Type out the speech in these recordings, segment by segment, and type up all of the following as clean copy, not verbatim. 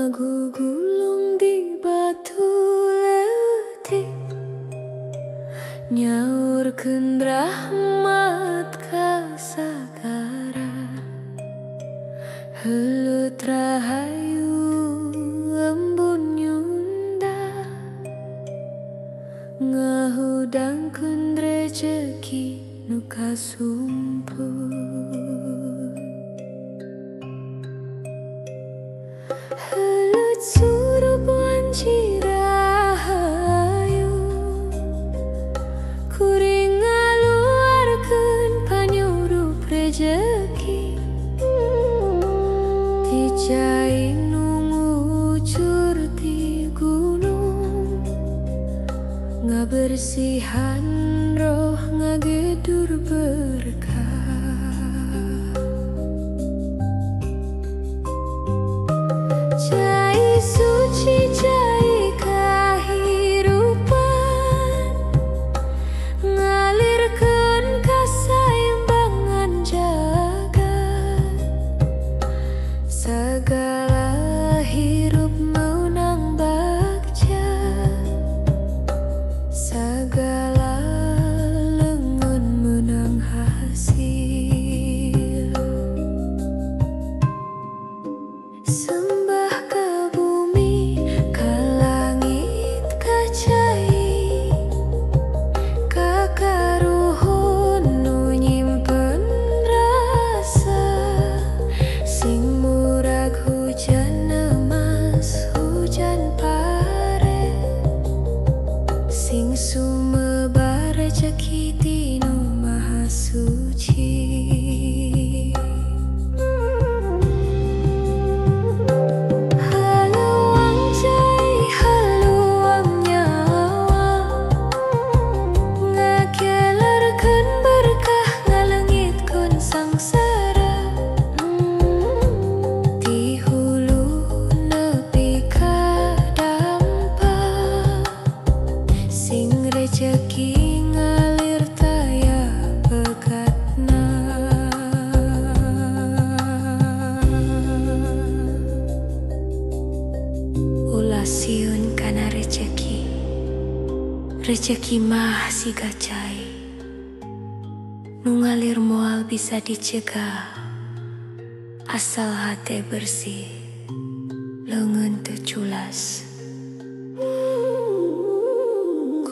Ngagugulung di batu letih, nyaurkeun rahmat ka sagara. Heuleut rahayu embun nyunda, ngahudangkeun rejeki nu kasumpul. Heuleut surup wanci rahayu, kuring ngaluarkeun panyurup rejeki. Ti cai nu ngucur ti gunung, ngabersihan roh ngagedur berkah. Cai suci, cai kahirupan, ngalirkeun kasaimbangan jagat. Sagala hirup meunang bagja, sagala leungeun meunang hasil. Sembah ka bumi, ka langit, ka cai, ka karuhun nu nyimpen rasa. Sing murag hujan emas, hujan pare, sing sumebar rejeki ti nu maha suci. Haluang cai, haluang nyawa, ngakelerkeun berkah, ngaleungitkeun sangsara. Ti hulu nepi ka dampak, sing rejeki ngalir taya bekatna. Ulah sieun kana rejeki, rejeki mah siga cai, nu ngalir moal bisa dicegah, asal hate bersih, leungeun teu culas.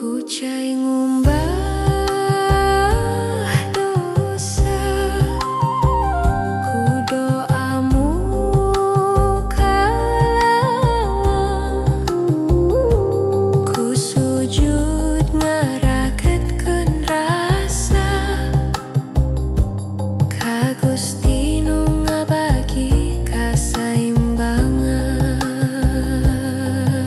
Ku cai ngumbah dosa, ku doamu kalawang, ku sujud ngaragetkeun rasa ka Gusti nu ngabagi kasaimbangan.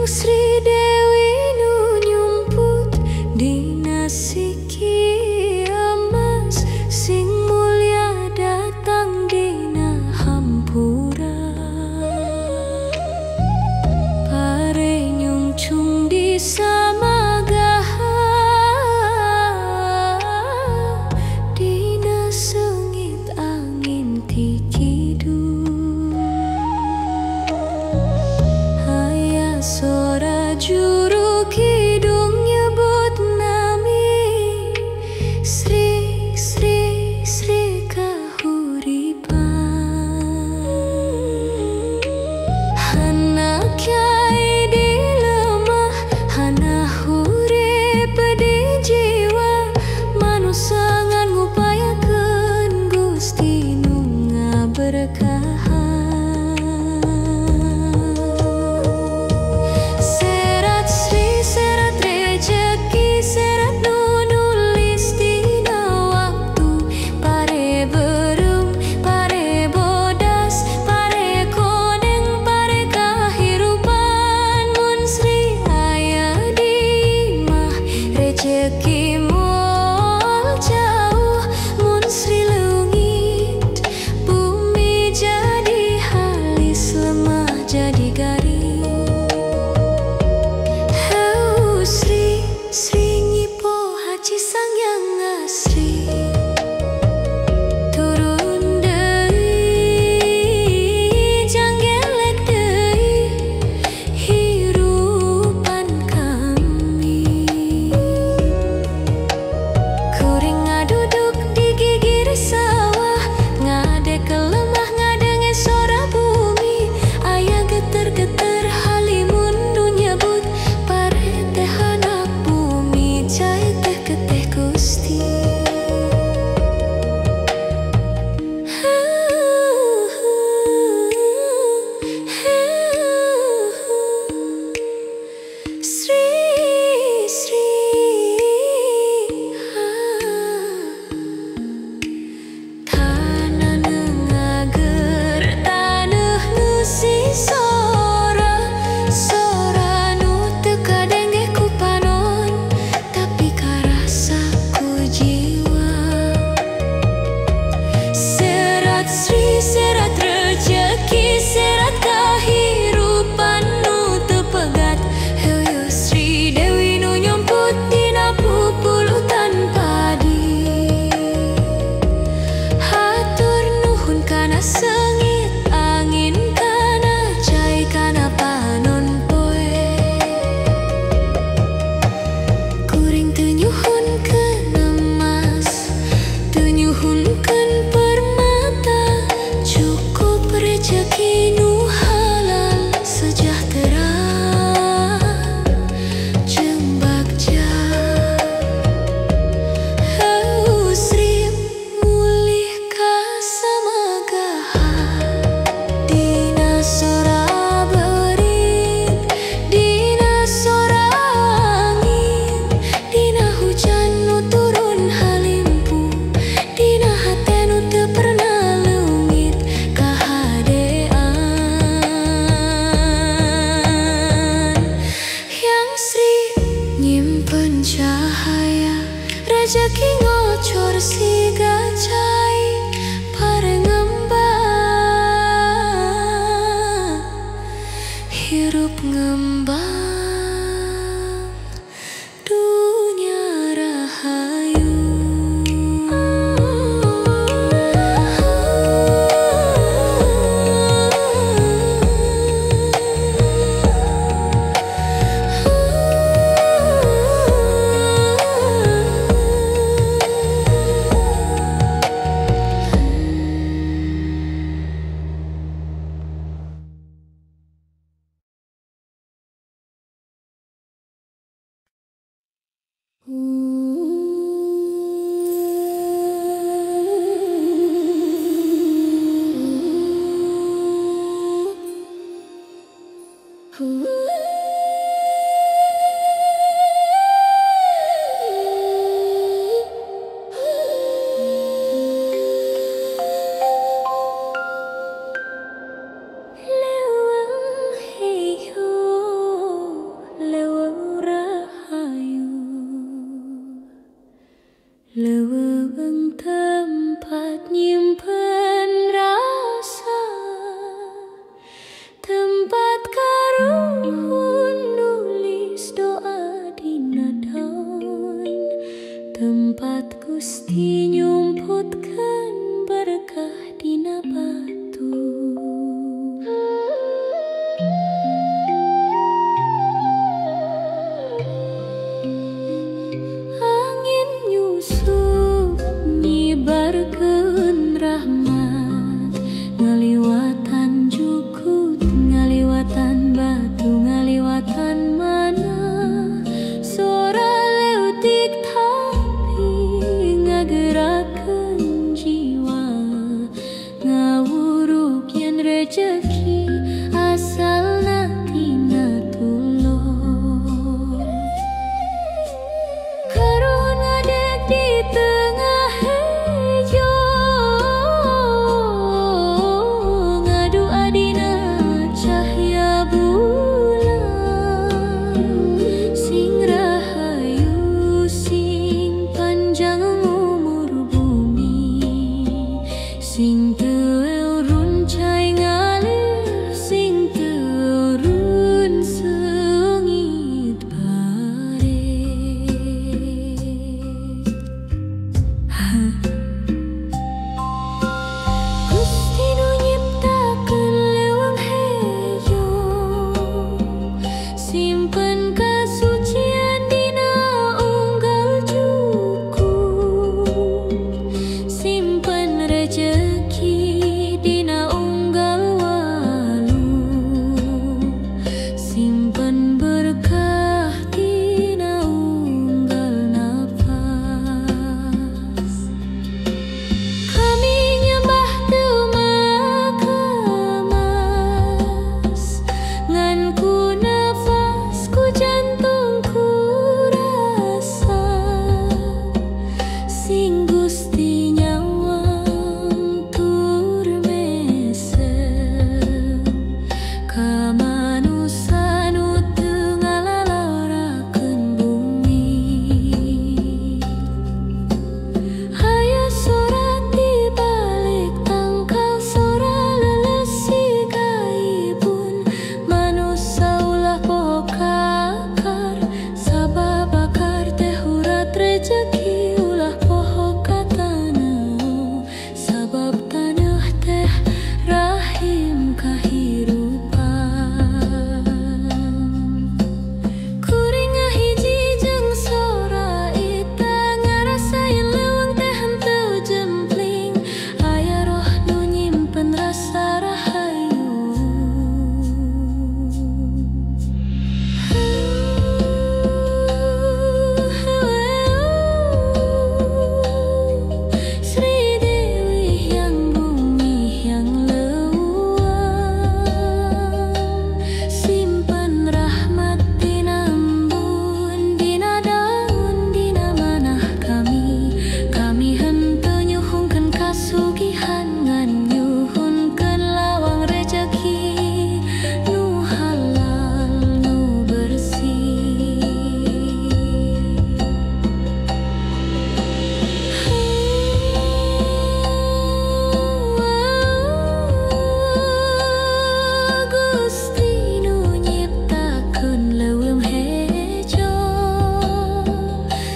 Sri Dewi nu nyumput dina siki emas, sing mulia datang dina hampura. Pare nyungcung di samagaha, dina sengit angin ti kidul. Aya sora juru kidung nyebut nami, Sri, Sri, Sri kahuripan. Hana kyai di lemah, hana hurip di jiwa, manusia ngan ngupayakeun Gusti nu ngaberkahan. Serat Sri, serat rejeki, serat nu nulis dina waktu. Pare berem, pare bodas, pare koneng, pare kahirupan. Mun Sri aya di imah, rejeki moal jauh. Mun Sri leungit, bumi jadi halis, lemah jadi garing. Heu Sri, Sri ngipo haji sangyang asri. Turun deui, janggelek deui, hirupan kami. Kuring ngaduduk di gigir sawah, ngadek kelemah ngadenge sora bumi. Aya geter-geter halimun nu nyebut, pare teh anak bumi, cai teh keteh Gusti. Sri, Sri, tanah nengager, tanah nu sisora, sora nu teu kadenge ku panon, tapi karasa ku jiwa. Serat Sri, serat rejeki, serat kahirupan nu teu pegat. Heu Sri Dewi nu nyumput dina pupulutan padi. Hatur nuhun kana sengit angin, kana cai, kana panon poe. Kuring teu nyuhunkeun emas, teu nyuhunkeun permata, cukup rejeki nu halal, sejahtera jeung bagja. Heu Sri mulih ka samagaha, dina sora berit, dina sora angin, dina hujan nu turun halimpu, dina hate nu teu pernah leungit kahadean. Yang Sri nyimpen cahaya, rejeki ngocor siga cai, pare ngembang, hirup ngembang, dunia rahayu. Gusti nyumputkan berkah dina batu. Angin nyusup nyibarkeun rahmat, ngaliwatan jukut, ngaliwatan batu, ngaliwatan mana. Suara leutik tapi ngagerakeun jiwa, ngawuruk yen rejeki asalna tina tulung. Karuhun ngadeg di tengah hejo, ngadu adina cahya bulan. Sing rahayu, sing panjang umur bumi, sing teu runcai ngalir, sing teu run seungit bare. Gusti nu nyiptakeun leuweung hejo, simpen kasucian dina unggal jukut, simpen rejeki dina unggal walu, simpen berkah dina unggal nafas. Kami nyembah teu makamas, ngan ku nafas, ku jantung, ku rasa, sing Gusti nyawang tur mesem ka manusa nu teu ngalalorakeun bumi. Aya sorat di balik tangkal sora lelesi gaibun, manusa ulah poho kakar, sababakar teh hurat rejeki ulah poho ka taneuh, sabab taneuh teh rahim kahirupan. Kuring ngahiji jeung sora ita, ngarasain leuweung teh henteu jempling, aya roh nu nyimpen rasa rahayu. Sri Dewi yang bumi yang leuang, simpen rahmat dina embun, dina daun, dina manah kami. Kami henteu nyuhungkeun kasugihan, ngan nyuhunkeun lawang rejeki nu halal, nu bersih. Gusti nu nyiptakeun leuweung hejo,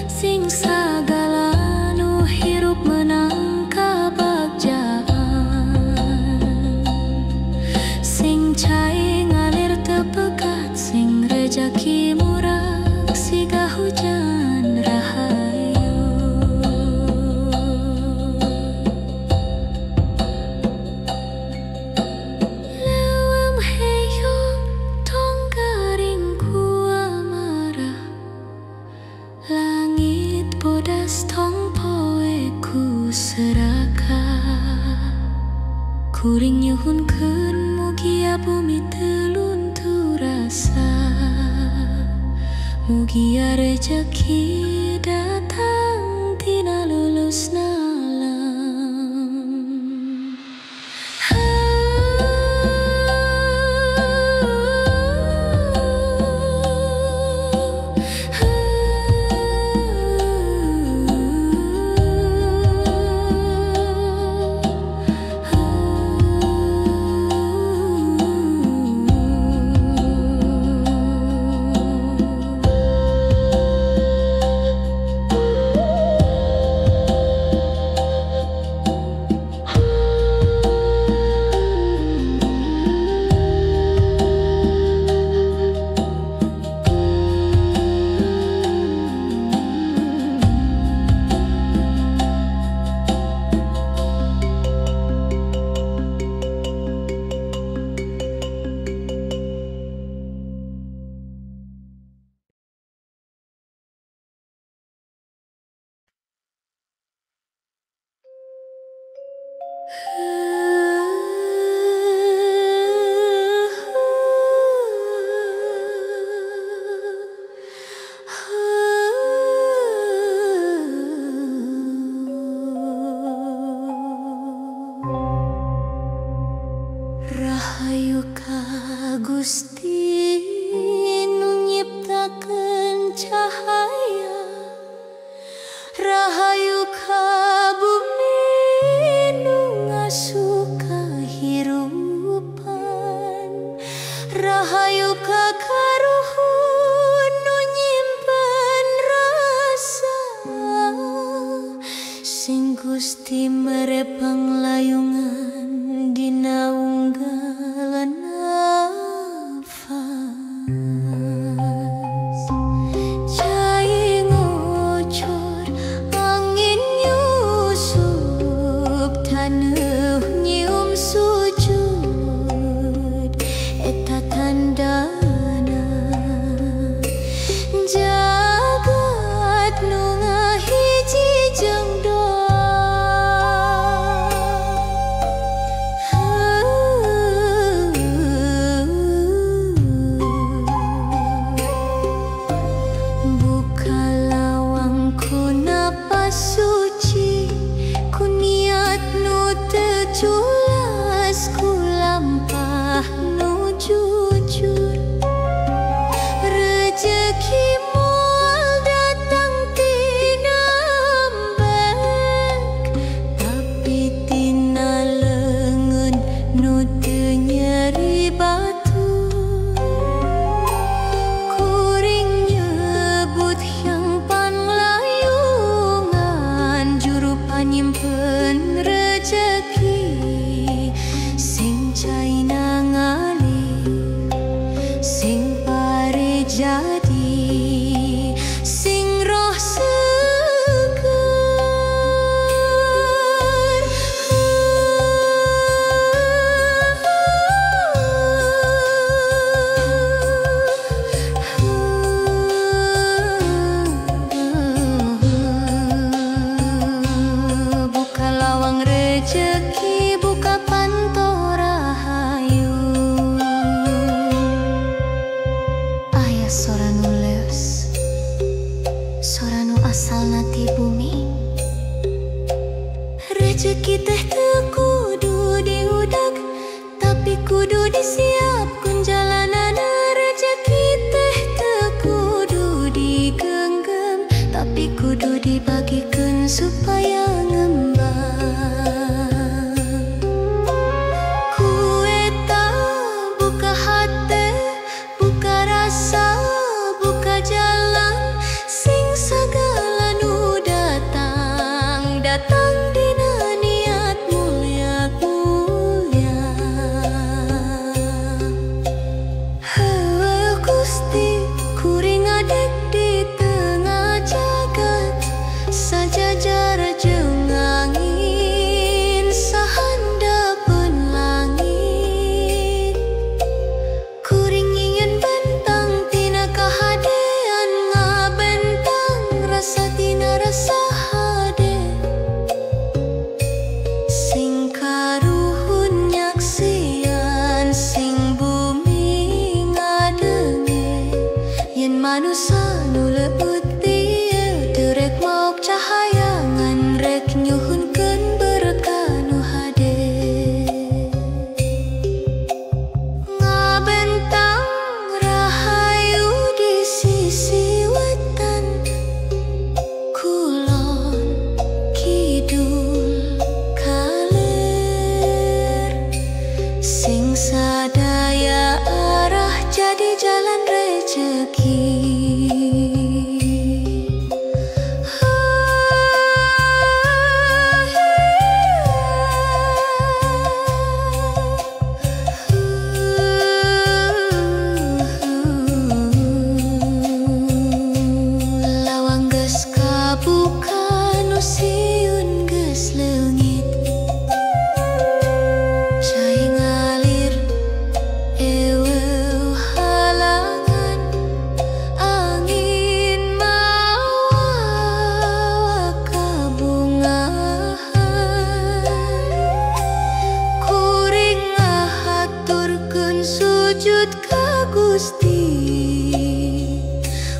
sing sagala nu hirup meunang kabagjaan, sing cai ngalir teu pegat, sing rejeki murag siga hujan rahayu. Leuweung hejo tong garing ku amarah, langit bodas tong poe ku serakah. Kuring nyuhunkeun mugia bumi teu luntur asa, mugia rejeki datang tina lulusna alam. jadi sing roh seger. Buka lawang rejeki, buka panto rahayu. Aya soranu leus, soranu asal nati bumi. Rejeki teh teu kudu diudag, tapi kudu disiapkeun jalanana. Rejeki teh teu kudu digenggam, tapi kudu dibagikeun supaya ngembang. Ku eta buka hate, buka rasa, buka jalan, sing sagala nu datang, datang dina niat mulia-mulia. Heueuh Gusti, kuring ngadeg di tengah jagat, sajajar jeung angin, sahandapeun langit. Kuring ingin bentang tina kahadean, ngabentang rasa tina rasa hade. Sing karuhun nyaksian, sing bumi ngadenge, yen manusa nu leueut ieu teu rek maok cahaya, ngan rek nyuhunkeun berkah nu hade. Ngabentang rahayu di sisi wetan, kulon, kidul, kaler, sing sadaya arah jadi jalan rejeki. Lawang geus kabuka, nu sieun geus leungit. Cai ngalir eueuh halangan, angin mawa kabungahan. Kuring ngahaturkeun sujud ka Gusti,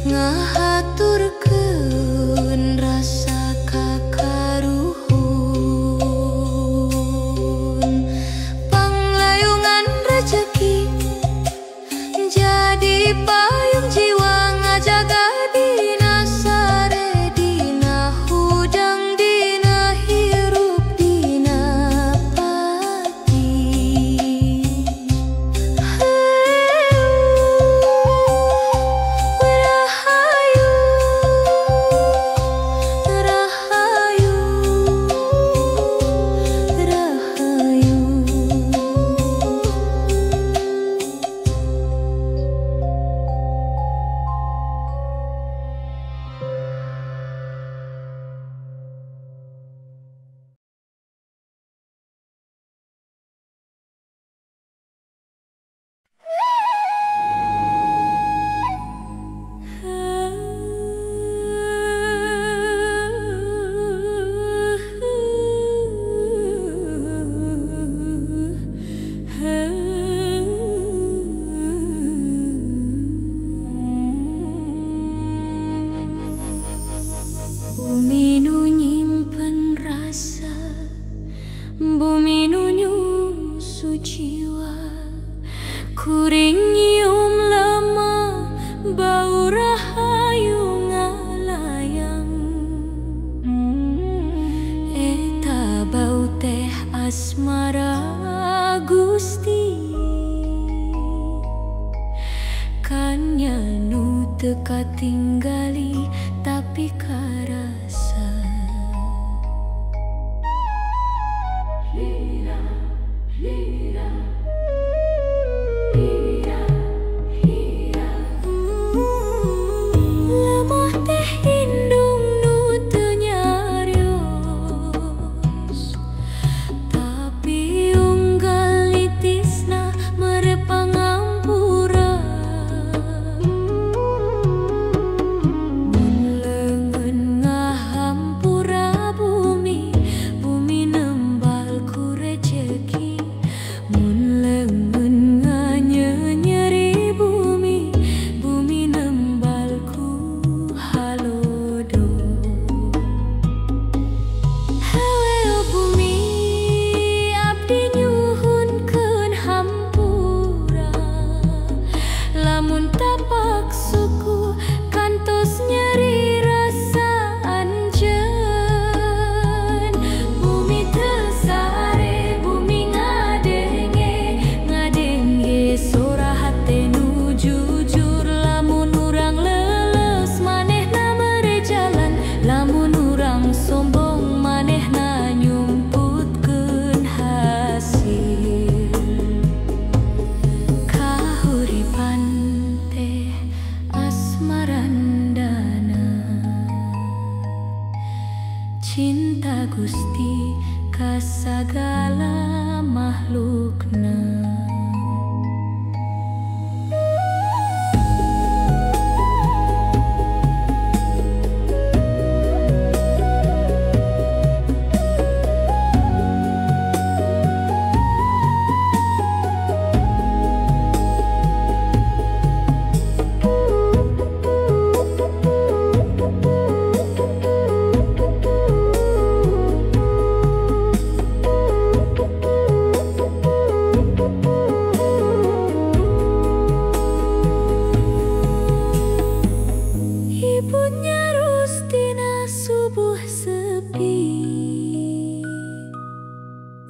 ngahaturkeun rasa kakaruhun. Panglayungan rejeki jadi payung jiwa, ngajaga dina sare, dina hudang, dina hirup, dina pati. Rahayu, rahayu, rahayu. Bumi nu nyimpen rasa, bumi nu nyusu jiwa. Kuring nyium lemah bau rahayu ngalayang. Eta bau teh asmara Gusti, kanya nu teu katinggali tapi karasa. Lira, lira, lira, lira. Gusti ka sagala makhlukna.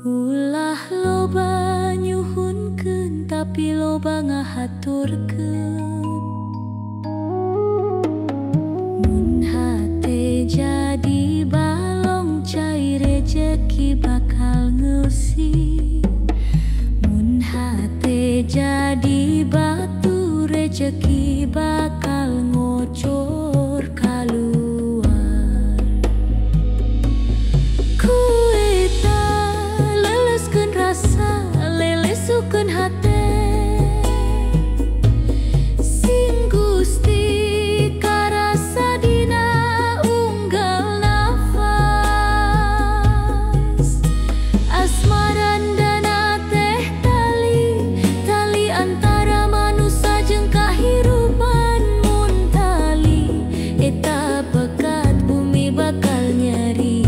Ulah loba nyuhunkeun tapi loba ngahaturkeun. Mun hate jadi balong cai rejeki bakal ngeusi. Mun hate jadi batu rejeki bakal ngocor kaluar. Lelesukeun hate sing Gusti karasa dina unggal nafas. Asmarandana teh tali antara manusia jeung kahirupan. Mun tali eta pekat bumi bakal nyeri.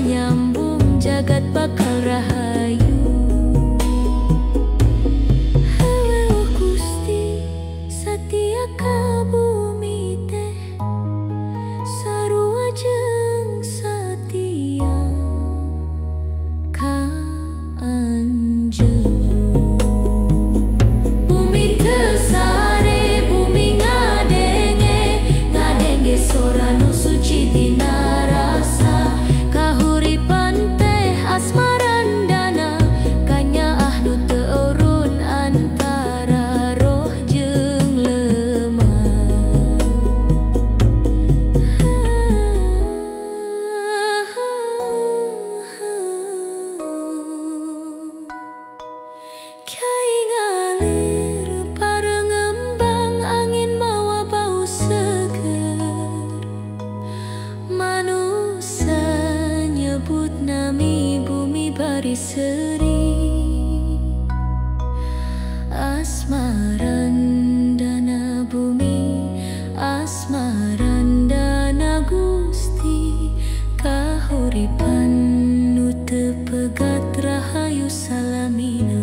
Nyambung jagat bakal rahayu. Hawe oh Gusti satia ka bumi teh sarua jeung satia ka anjeun. Bumi teu sare bumi ngadenge sora nu suci dina rasa. Kahuripan teh asmarandana kanyaah nu teu urun antara roh jeung lemah. Kyai ngalir parengembang angin mawa bau seger. Manusia nyebut nami bumi bari seri. Asmarandana bumi, asmarandana Gusti, kahuripan nu teu pegat rahayu salamina.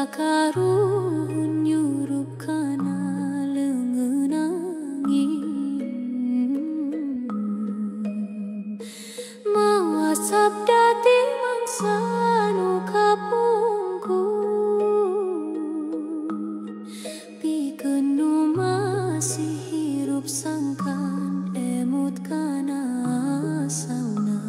Karun nyurup kana leungeun angin. Mawa sabda ti mangsa nu kapungkur. Pikeun nu masih hirup sangkan emut kana asalna.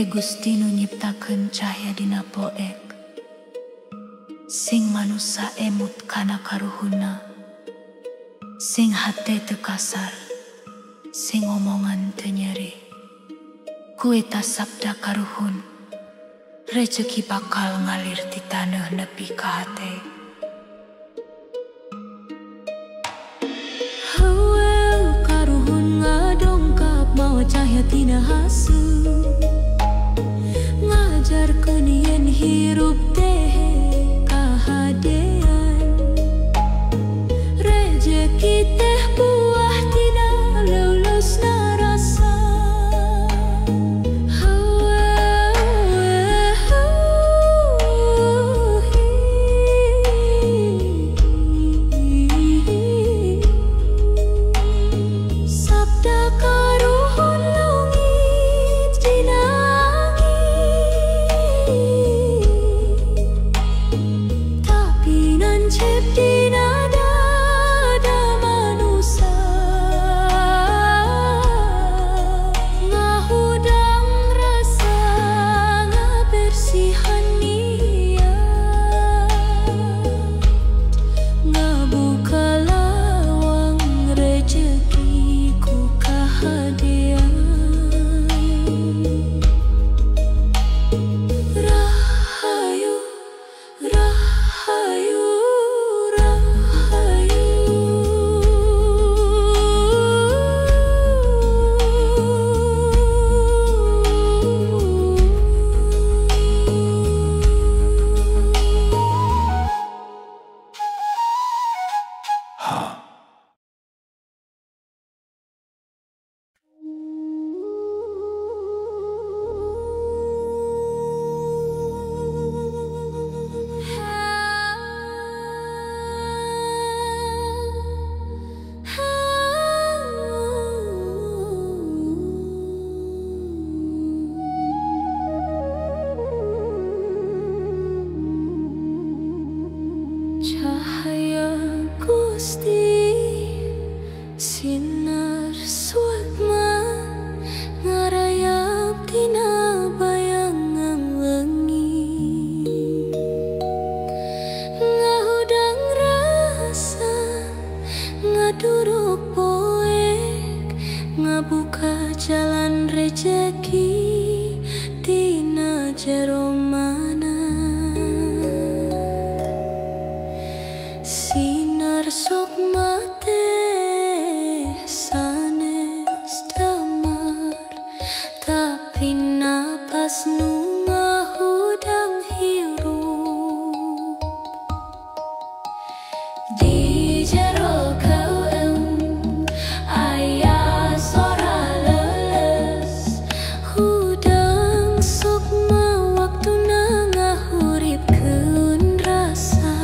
Gusti nu nyiptakeun cahya dina poek, sing manusa emut kana karuhuna, sing hate teu kasar, sing omongan teu nyeri. Ku eta sabda karuhun, rejeki bakal ngalir ti taneuh nepi ka hate. Heueuh karuhun ngadongkap mawa cahya tina hasu, ngajarkeun yen hirup teh kahadean. Rejeki teh buah tina leuleusna rasa. Sabda karuhun lungit dina tapi nancep dina dada manusa, ngahudang rasa ngabersihan niat, ngabuka lawang rejeki ku kahadean. Rahayu, rahayu, rahayu. Cahaya Gusti sinar suatma ngarayap tina bayangan wengi, ngahudang rasa ngaduruk poek, ngabuka jalan rejeki tina jero mana. Sinar sukma teh sanes damar, tapi napas nu ngahudang hirup di jero keueum aya sora leuleus, hudang sukma waktuna ngahuripkeun rasa.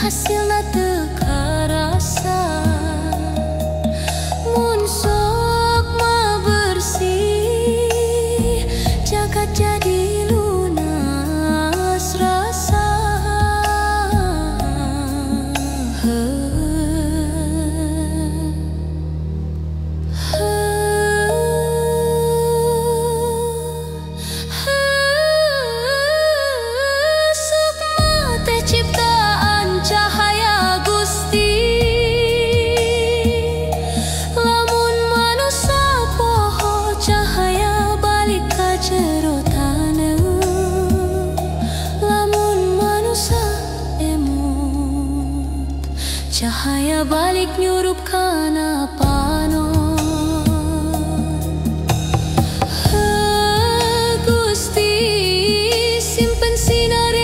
hasilna teu karasa. Mun sok mah bersih, jagat jadi lunas rasa. Ciptaan cahaya Gusti, lamun manusia poho cahaya balik ka jero taneuh. Lamun manusia emut cahaya balik nyurup kana panon. Gusti simpen sinar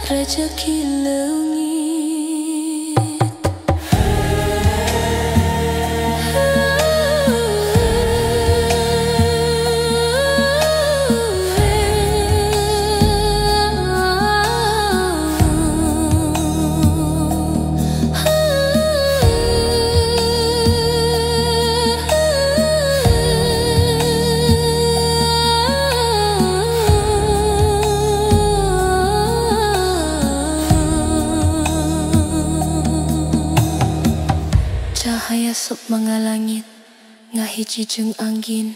rezeki leungit. Cahaya sok mangalangit ngahiji jeung anggin,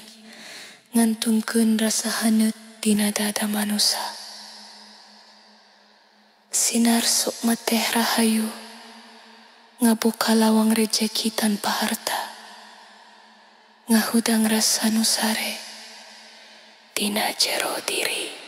ngantungkeun rasa haneut dina dada manusa. Sinar sok mateh rahayu ngabuka lawang rejeki tanpa harta, ngahudang rasa nu sare dina jero diri.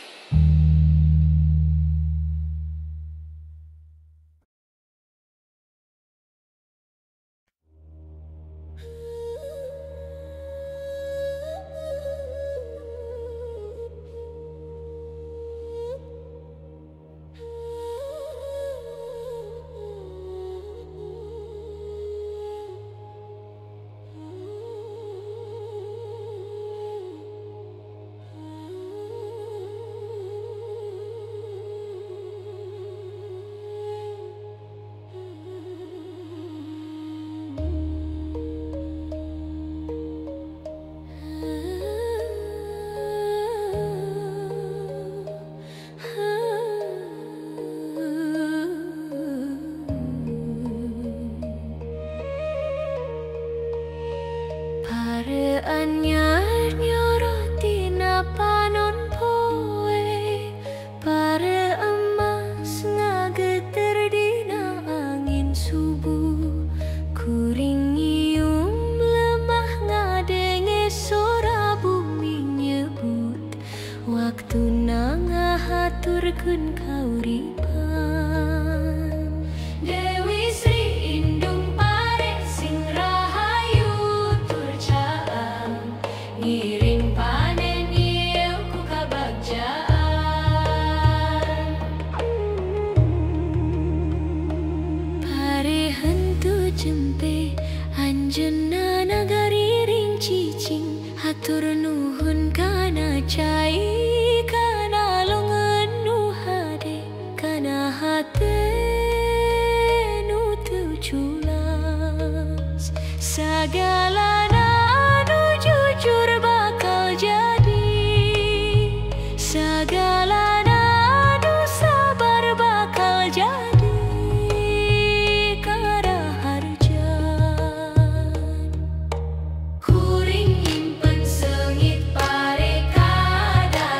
Anyar nyorotina panon poe, pare emas ngageter dina angin subuh. Kuring nyium lemah ngadenge sora bumi nyebut, waktuna ngahaturkeun kauripan. Dewi Sri Indung pare sing rahayu tur caang, ngiring panen ieu ku kabagjaan. Pare hentu jempe anjeunna nagari ring cicing, hatur nuhun kana cai kana longeun nu hade, kana hate nu teu culas. Sagalana anu jujur bakal jadi, sagalana anu sabar bakal jadi karaharjan. Kuring nyimpen seungit pare kada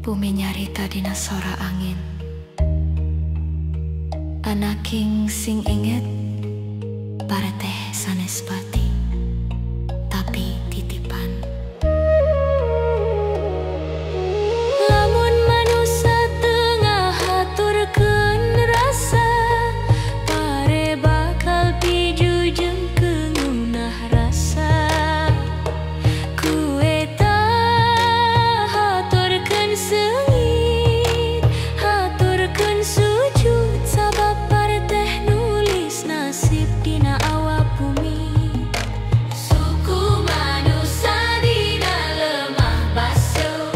Bumi nyarita dina sora angin. Anaking sing inget pareteh sanes pati, tapi titipan. Lamun manusia tengah haturkeun rasa, pare bakal piju jeung keunah rasa. Ku eta haturkeun seungit, haturkeun sujud sabab pare teh nulis nasib dina awak bumi. Suku manusia dina lemah basuh,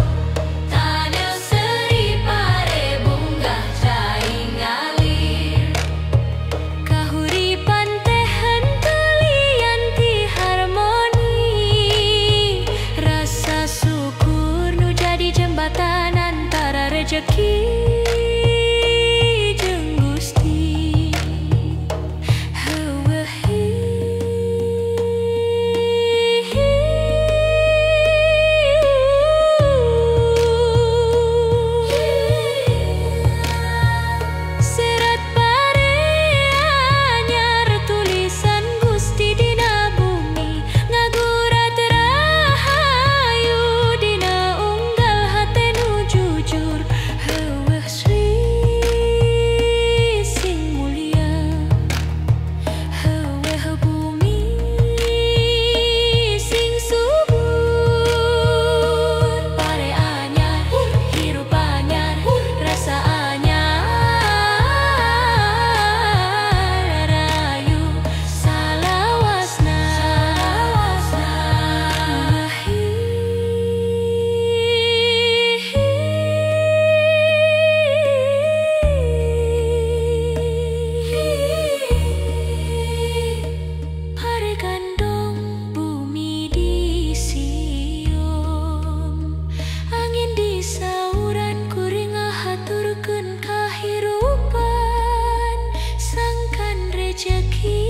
taneuh seri pare bunggah cai ngalir. Kahuripan teh henteu lian ti harmoni, rasa syukur nu jadi jembatan antara rejeki jeung Gusti. Serat pare anyar tulisan Gusti dina bumi, ngagurat rahayu dina unggal hate nu jujur. Heuweuh Sri sing mulia, heuweuh bumi sing subur. Pare anyar, hirup anyar, rasa anyar, rayu salawasna. Pare gandong bumi di siung, angin di sauran kuring ngahaturkeun kahirupan, sangkan rejeki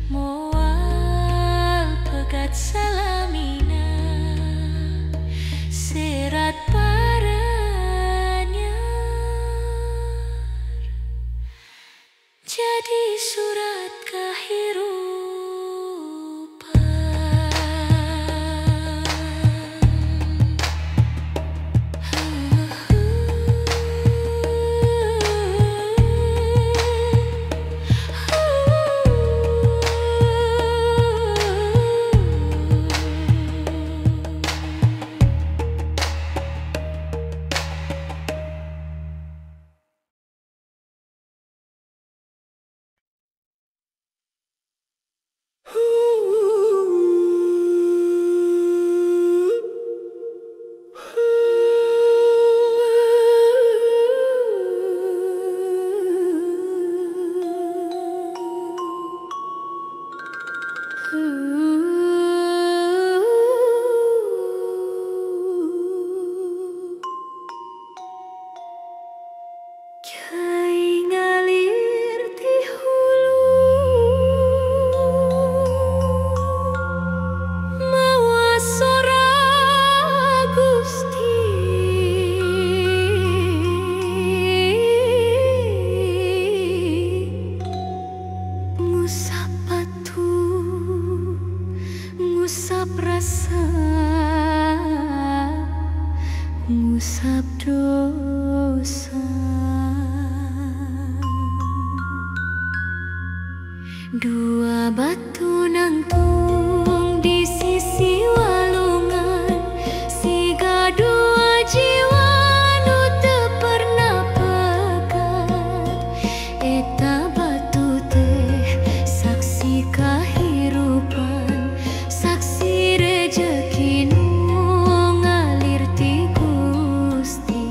moal pegat salamina. Serat paranyar jadi surat cai ngalir ti hulu, mawa sora Gusti. Ngusap batu, ngusap rasa, ngusap dosa. Dua batu nangtung di sisi walungan, siga dua jiwa nu teu pernah pegat. Eta batu teh saksi kahirupan, saksi rejeki nu ngalir ti Gusti.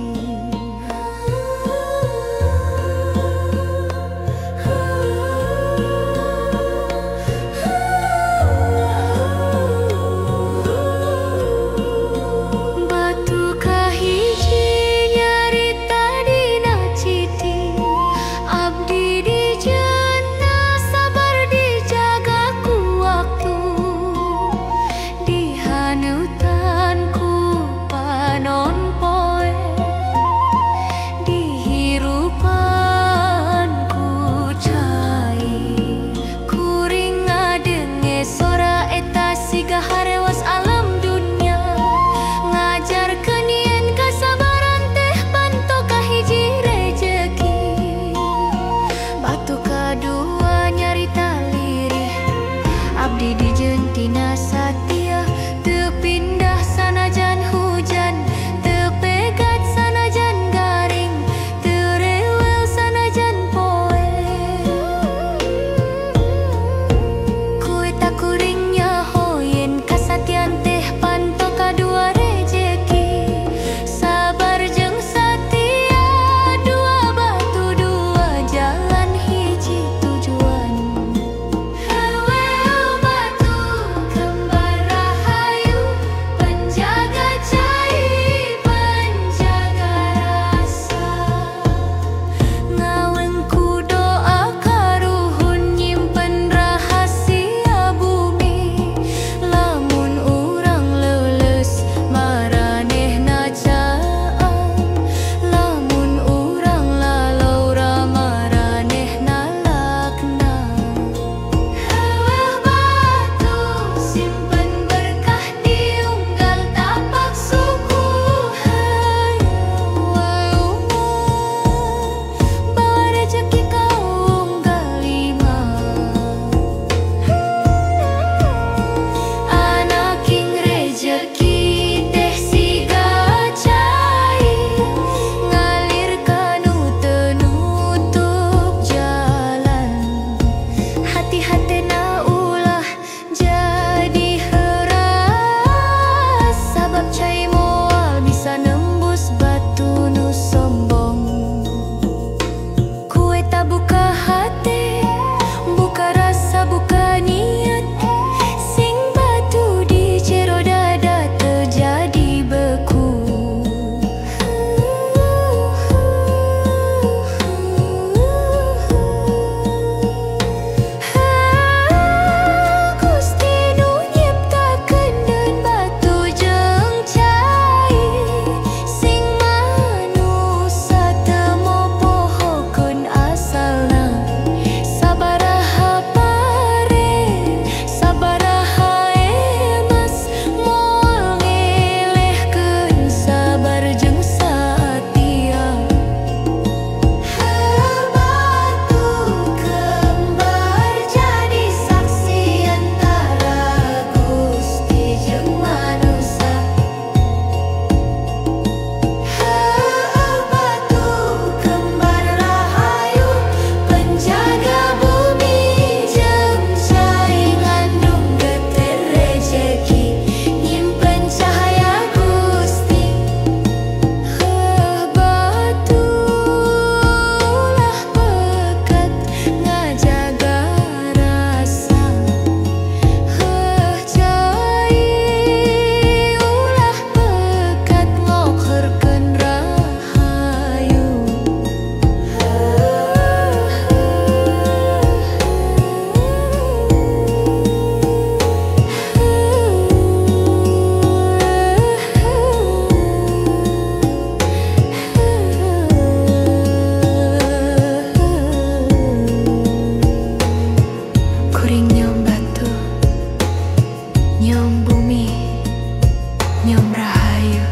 Nyom rahayu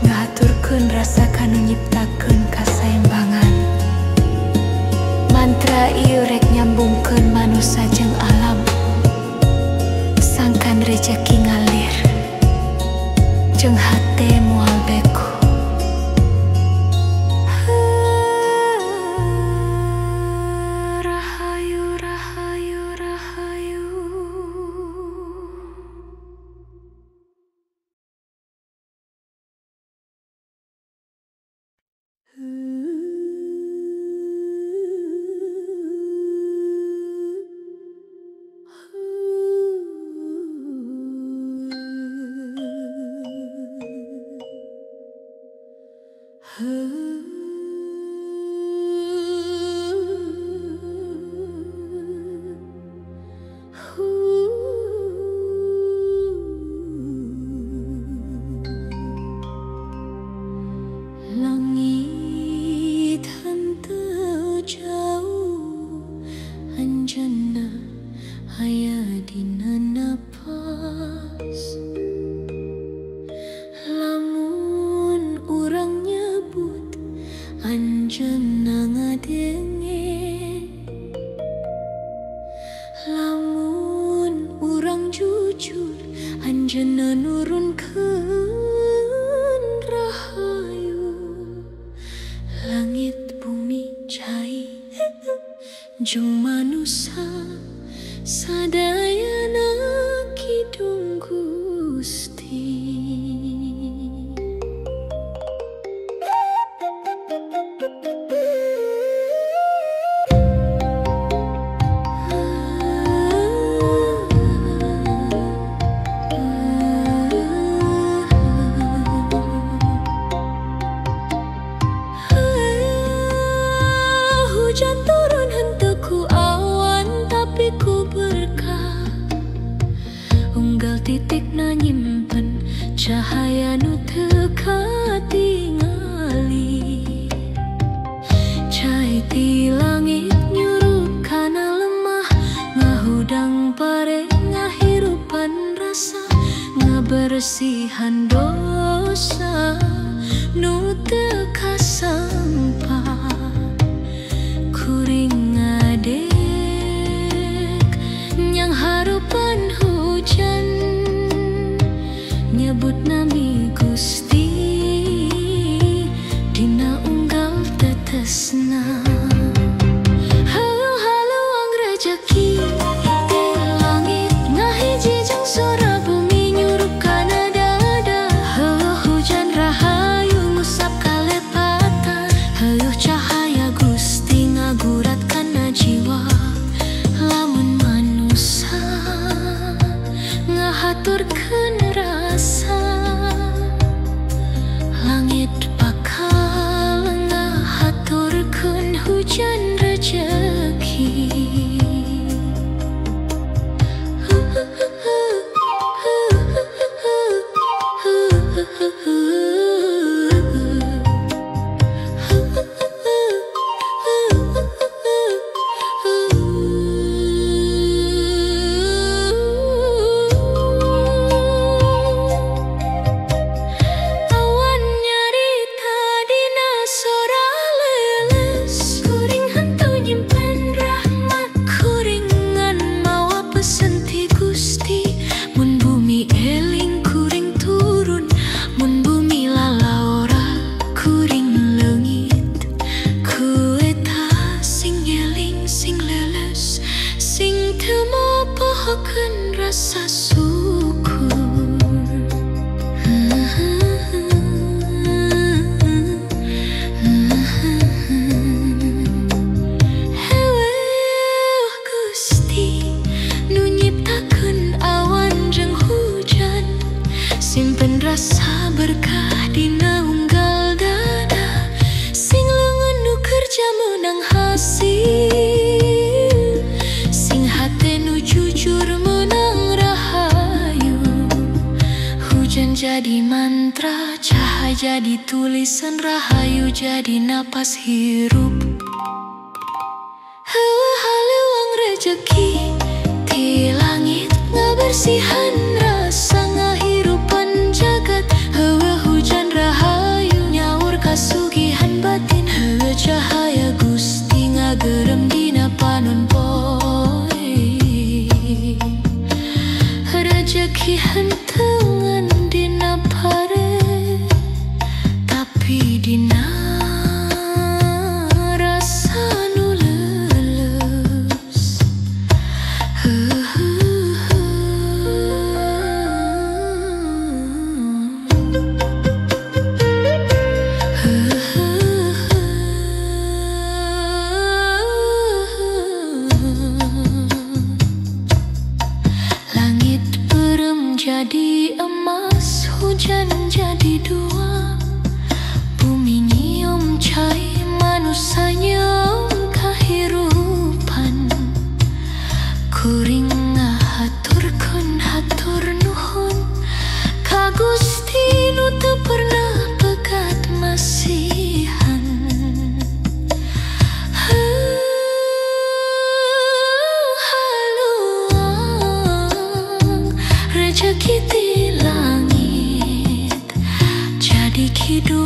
ngaturkeun rasa kanu nyiptakeun kasaimbangan. Mantra ieu rek nyambungkeun manusia jeung alam, sangkan rejeki ngalir jeung hate moal beku. Rahayu, rahayu, rahayu. Langit henteu jauh, anjeunna aya dina napas. Lamun urang nyebut anjeunna ngadenge, lamun urang jujur anjeunna nurunkeun rahayu. Langit bumi cai jeung manusia sadayana kidung Gusti. Hujan turun henteu ku awan tapi ku berkah. Unggal titikna nyimpen cahaya nu teu katingali. Cai ti langit nyurup kana lemah, ngahudang pare ngahirupan rasa, ngabersihan dosa nu teu kasampah. Kuring ngadek nyang harupan hujan, nyebut nami Gusti dina unggal tetesna. Halu-haluang rejeki di langit ngahiji jeung sora bumi nyurup kana dada. Hujan rahayu ngusap kalepatan, cahaya Gusti ngagurat kana jiwa. Lamun manusia ngahaturkeun rasa, langit bakal ngahaturkeun hujan rejeki. Awan nyarita dina sora leles, kuring henteu nyimpen rahmat, kuringan mawa pesen ti Gusti. Mun bumi eling kuring turun, mun bumi lalaura kuring leungit. Ku eta sing eling sing leles, sing teu mopohokeun rasa syukur. Heweuh Gusti nu nyiptakeun awan jeung hujan, simpen rasa berkah dina unggal dada, sing leungeun nu kerja meunang hasil, sing hate nu jujur meunang rahayu. Hujan jadi mantra, cahaya jadi tulisan, rahayu jadi napas hirup. Haluang rejeki ti langit ngabersihan rasa ngahir emas, hujan jadi dua. Bumi nyium cai, manusia nyium kahirupan. Kuring ngahaturkeun hatur nuhun ka Gusti nu teu pernah pegat masihan. Haluang rejeki di langit jadi kidul